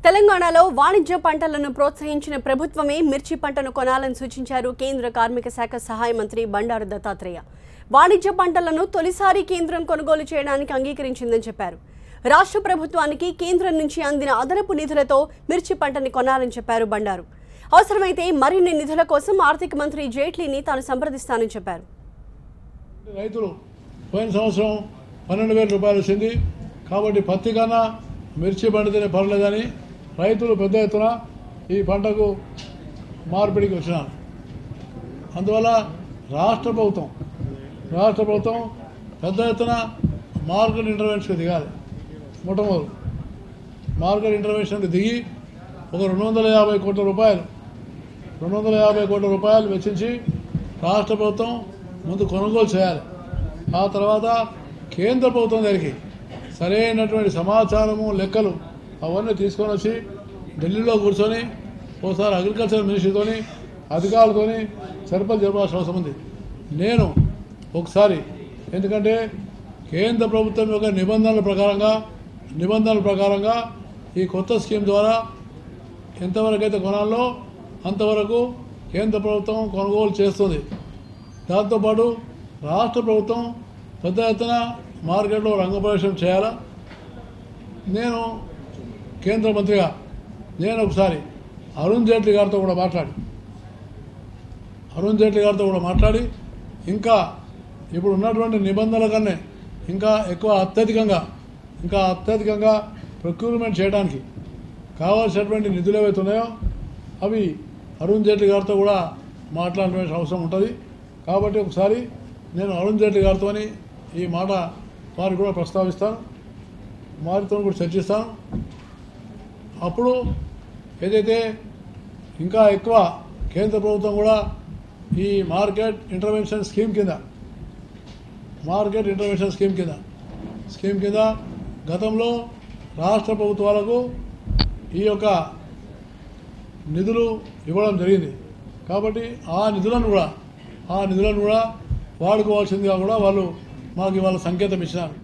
తెలంగాణలో వాణిజ్య పంటలను ప్రోత్సహించిన ప్రభుత్వమే మిర్చి పంటను కొనాలని సూచించారు కేంద్ర కార్మిక శాఖ సహాయ మంత్రి బండారు దత్తాత్రేయ. వాణిజ్య పంటలను తొలిసారి కేంద్రం కొనుగోలు చేయడానికి అంగీకరించిందని చెప్పారు. రాష్ట్ర ప్రభుత్వానికి కేంద్రం నుంచి అందిన అదనపు నిధులతో మిర్చి పంటని కొనాలని చెప్పారు బండారు. అవసరమైతే మరిన్ని నిధుల కోసం ఆర్థిక మంత్రి జైట్లీని తాను సంప్రదిస్తానని చెప్పారు. రైతులు పోయిన సంవత్సరం 12,000 రూపాయలు వచ్చింది కాబట్టి పత్తి కన్నా మిర్చి పండితేనే పర్లేదని రైతులు పెద్ద ఎత్తున ఈ పంటకు మార్పిడికి వచ్చినారు. అందువల్ల రాష్ట్ర ప్రభుత్వం పెద్ద ఎత్తున మార్కెట్ ఇంటర్వెన్షన్కి దిగాలి. మొట్టమొదటి మార్కెట్ ఇంటర్వెన్షన్కి దిగి ఒక 250 కోట్ల రూపాయలు వెచ్చించి రాష్ట్ర ప్రభుత్వం ముందు కొనుగోలు చేయాలి. ఆ తర్వాత కేంద్ర ప్రభుత్వం దగ్గరికి సరైనటువంటి సమాచారము లెక్కలు అవన్నీ తీసుకొని వచ్చి ఢిల్లీలో కూర్చొని ఒకసారి అగ్రికల్చర్ మినిస్ట్రీతోని అధికారులతోని చర్చలు జరపాల్సిన అవసరం ఉంది. నేను ఒకసారి ఎందుకంటే కేంద్ర ప్రభుత్వం యొక్క నిబంధనల ప్రకారంగా ఈ కొత్త స్కీమ్ ద్వారా ఎంతవరకు అయితే కొనాలో అంతవరకు కేంద్ర ప్రభుత్వం కొనుగోలు చేస్తుంది. దాంతోపాటు రాష్ట్ర ప్రభుత్వం పెద్ద ఎత్తున మార్కెట్లో రంగప్రవేశం చేయాలా. నేను కేంద్ర మంత్రిగా నేను ఒకసారి అరుణ్ జైట్లీ గారితో కూడా మాట్లాడి ఇంకా ఇప్పుడు ఉన్నటువంటి నిబంధనల కన్నా ఇంకా అత్యధికంగా ప్రొక్యూర్మెంట్ చేయడానికి కావాల్సినటువంటి నిధులు ఏవైతే ఉన్నాయో అవి అరుణ్ జైట్లీ గారితో కూడా మాట్లాడవలసిన అవసరం ఉంటుంది. కాబట్టి ఒకసారి నేను అరుణ్ జైట్లీ గారితో ఈ మాట వారికి కూడా ప్రస్తావిస్తాను, వారితో కూడా చర్చిస్తాను. అప్పుడు ఏదైతే ఇంకా ఎక్కువ కేంద్ర ప్రభుత్వం కూడా ఈ మార్కెట్ ఇంటర్వెన్షన్ స్కీమ్ కింద గతంలో రాష్ట్ర ప్రభుత్వాలకు ఈ యొక్క నిధులు ఇవ్వడం జరిగింది. కాబట్టి ఆ నిధులను కూడా వాడుకోవాల్సిందిగా కూడా వాళ్ళు మాకు ఇవాళ సంకేతం ఇచ్చినారు.